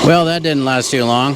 Well, that didn't last too long.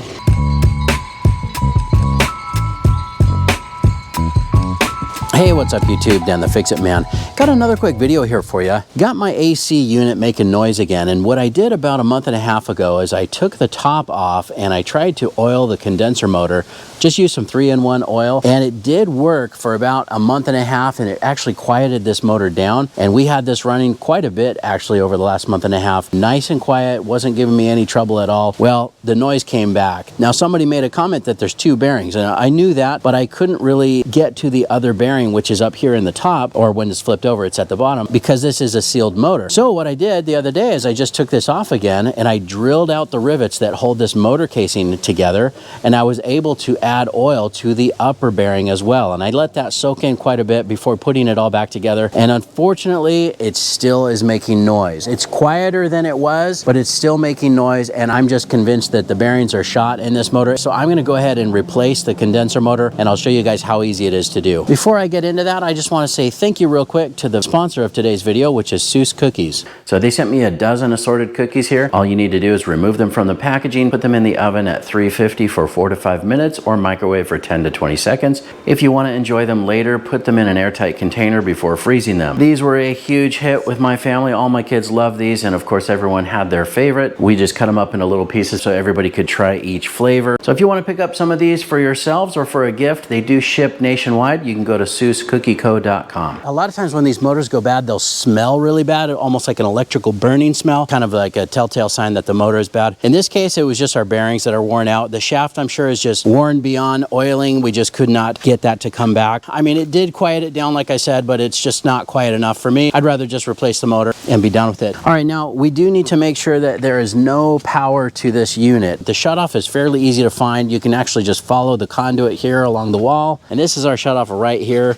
Hey, what's up YouTube? Dan the Fix-It Man. Got another quick video here for you. Got my AC unit making noise again, and what I did about a month and a half ago is I took the top off and I tried to oil the condenser motor. Just used some 3-in-1 oil, and it did work for about a month and a half, and it actually quieted this motor down. And we had this running quite a bit actually over the last month and a half. Nice and quiet, wasn't giving me any trouble at all. Well, the noise came back. Now somebody made a comment that there's two bearings, and I knew that, but I couldn't really get to the other bearing, which is up here in the top, or when it's flipped over, it's at the bottom, because this is a sealed motor. So what I did the other day is I just took this off again, and I drilled out the rivets that hold this motor casing together, and I was able to add oil to the upper bearing as well. And I let that soak in quite a bit before putting it all back together. And unfortunately, it still is making noise. It's quieter than it was, but it's still making noise. And I'm just convinced that the bearings are shot in this motor. So I'm going to go ahead and replace the condenser motor, and I'll show you guys how easy it is to do. Before I get into that, I just want to say thank you real quick to the sponsor of today's video, which is Seuss Cookies. So they sent me a dozen assorted cookies here. All you need to do is remove them from the packaging, put them in the oven at 350 for 4 to 5 minutes, or microwave for 10 to 20 seconds. If you want to enjoy them later, put them in an airtight container before freezing them. These were a huge hit with my family. All my kids love these, and of course everyone had their favorite. We just cut them up into little pieces so everybody could try each flavor. So if you want to pick up some of these for yourselves or for a gift, they do ship nationwide. You can go to SeussCookieCo.com. A lot of times when these motors go bad, they'll smell really bad, almost like an electrical burning smell, kind of like a telltale sign that the motor is bad. In this case, it was just our bearings that are worn out. The shaft, I'm sure, is just worn beyond oiling. We just could not get that to come back. I mean, it did quiet it down, like I said, but it's just not quiet enough for me. I'd rather just replace the motor and be done with it. All right, now we do need to make sure that there is no power to this unit. The shutoff is fairly easy to find. You can actually just follow the conduit here along the wall, and this is our shutoff right here.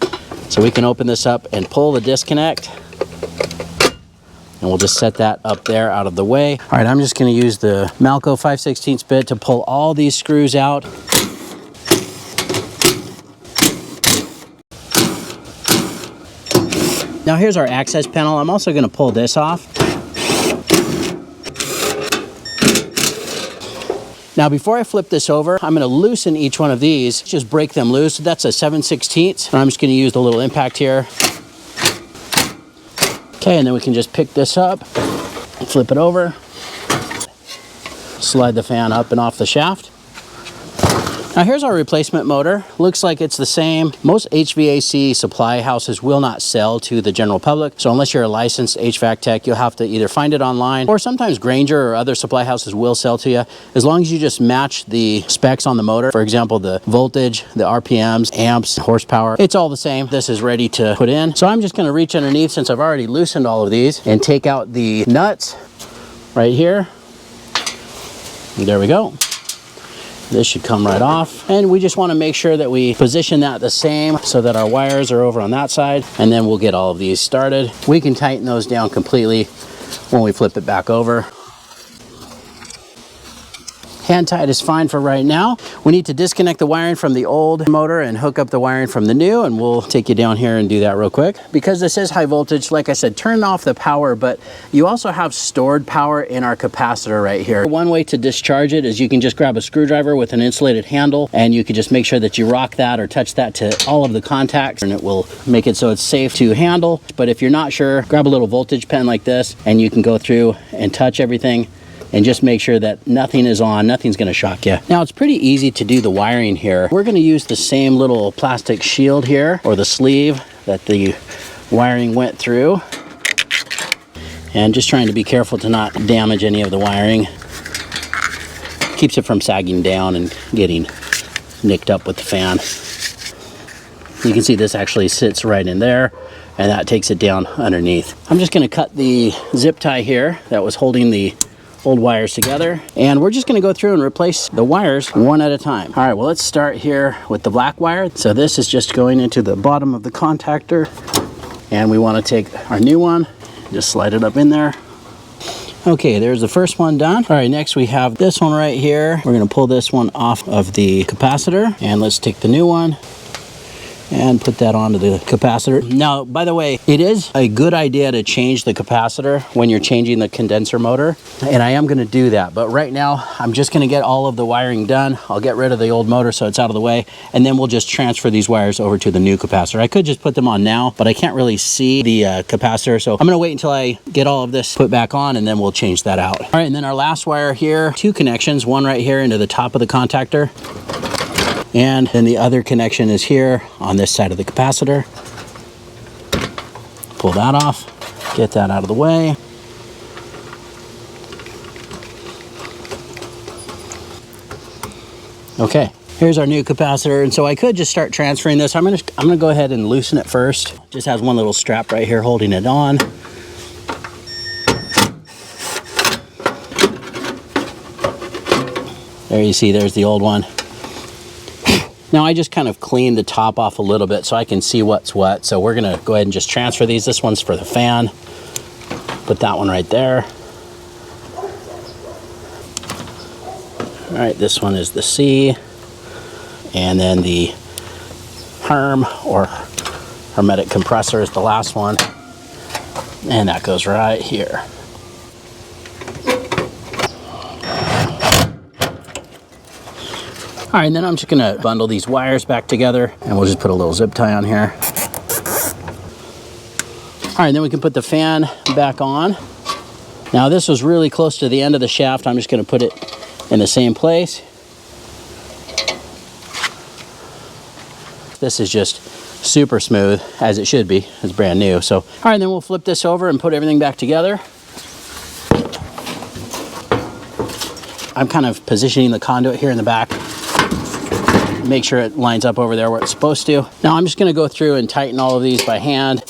So we can open this up and pull the disconnect, and we'll just set that up there out of the way. All right, I'm just going to use the Malco 5/16 bit to pull all these screws out. Now here's our access panel. I'm also going to pull this off. Now before I flip this over, I'm going to loosen each one of these, just break them loose. That's a 7/16, and I'm just going to use the little impact here. Okay, and then we can just pick this up, flip it over, slide the fan up and off the shaft. Now here's our replacement motor. Looks like it's the same. Most HVAC supply houses will not sell to the general public. So unless you're a licensed HVAC tech, you'll have to either find it online, or sometimes Grainger or other supply houses will sell to you. As long as you just match the specs on the motor, for example, the voltage, the RPMs, amps, horsepower, it's all the same. This is ready to put in. So I'm just gonna reach underneath, since I've already loosened all of these, and take out the nuts right here. And there we go. This should come right off, and we just want to make sure that we position that the same so that our wires are over on that side, and then we'll get all of these started. We can tighten those down completely when we flip it back over. Hand tight is fine for right now. We need to disconnect the wiring from the old motor and hook up the wiring from the new, and we'll take you down here and do that real quick. Because this is high voltage, like I said, turn off the power, but you also have stored power in our capacitor right here. One way to discharge it is you can just grab a screwdriver with an insulated handle, and you can just make sure that you rock that or touch that to all of the contacts, and it will make it so it's safe to handle. But if you're not sure, grab a little voltage pen like this, and you can go through and touch everything and just make sure that nothing is on, nothing's gonna shock you. Now it's pretty easy to do the wiring here. We're gonna use the same little plastic shield here, or the sleeve that the wiring went through. And just trying to be careful to not damage any of the wiring. Keeps it from sagging down and getting nicked up with the fan. You can see this actually sits right in there, and that takes it down underneath. I'm just gonna cut the zip tie here that was holding the old wires together, and we're just going to go through and replace the wires one at a time. All right, well, let's start here with the black wire. So this is just going into the bottom of the contactor, and we want to take our new one, just slide it up in there. Okay, there's the first one done. All right, next we have this one right here. We're going to pull this one off of the capacitor, and let's take the new one and put that onto the capacitor. Now, by the way, it is a good idea to change the capacitor when you're changing the condenser motor, and I am going to do that. But right now, I'm just going to get all of the wiring done. I'll get rid of the old motor so it's out of the way, and then we'll just transfer these wires over to the new capacitor. I could just put them on now, but I can't really see the capacitor, so I'm going to wait until I get all of this put back on, and then we'll change that out. All right, and then our last wire here, 2 connections, one right here into the top of the contactor, and then the other connection is here on this side of the capacitor. Pull that off, get that out of the way. Okay, here's our new capacitor, and so I could just start transferring this. I'm gonna go ahead and loosen it first. Just has one little strap right here holding it on. There you see, there's the old one. Now I just kind of cleaned the top off a little bit so I can see what's what. So we're gonna go ahead and just transfer these. This one's for the fan. Put that one right there. All right, this one is the C. And then the Herm or hermetic compressor is the last one. And that goes right here. All right, and then I'm just gonna bundle these wires back together, and we'll just put a little zip tie on here. All right, then we can put the fan back on. Now this was really close to the end of the shaft. I'm just gonna put it in the same place. This is just super smooth, as it should be. It's brand new. So, all right, then we'll flip this over and put everything back together. I'm kind of positioning the conduit here in the back. Make sure it lines up over there where it's supposed to. Now I'm just gonna go through and tighten all of these by hand.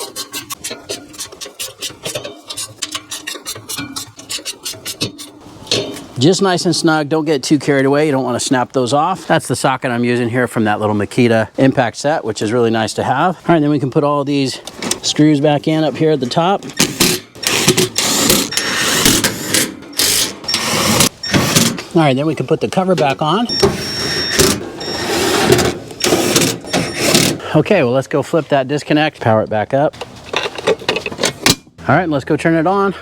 Just nice and snug, don't get too carried away. You don't wanna snap those off. That's the socket I'm using here from that little Makita impact set, which is really nice to have. All right, then we can put all these screws back in up here at the top. All right, then we can put the cover back on. Okay, well, let's go flip that disconnect, power it back up. All right, let's go turn it on.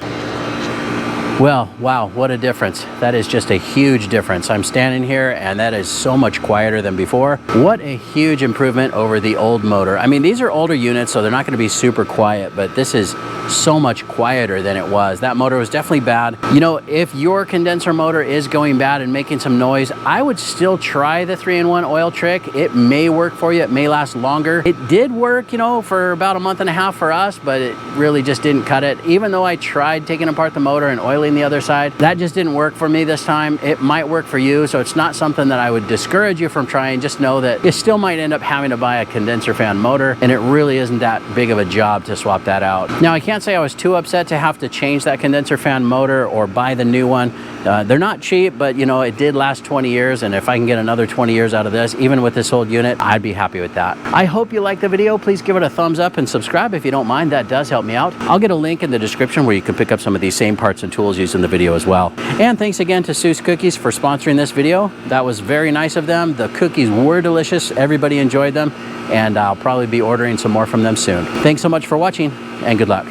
Well, wow, what a difference. That is just a huge difference. I'm standing here and that is so much quieter than before. What a huge improvement over the old motor. I mean, these are older units, so they're not gonna be super quiet, but this is so much quieter than it was. That motor was definitely bad. You know, if your condenser motor is going bad and making some noise, I would still try the 3-in-1 oil trick. It may work for you, it may last longer. It did work, you know, for about a month and a half for us, but it really just didn't cut it. Even though I tried taking apart the motor and oiling the other side, that just didn't work for me this time. It might work for you, so it's not something that I would discourage you from trying. Just know that you still might end up having to buy a condenser fan motor, and it really isn't that big of a job to swap that out. Now, I can't say I was too upset to have to change that condenser fan motor or buy the new one. They're not cheap, but you know, it did last 20 years, and if I can get another 20 years out of this, even with this old unit, I'd be happy with that. I hope you liked the video. Please give it a thumbs up and subscribe if you don't mind. That does help me out. I'll get a link in the description where you can pick up some of these same parts and tools used in the video as well. And thanks again to Seuss Cookies for sponsoring this video. That was very nice of them. The cookies were delicious. Everybody enjoyed them, and I'll probably be ordering some more from them soon. Thanks so much for watching, and good luck.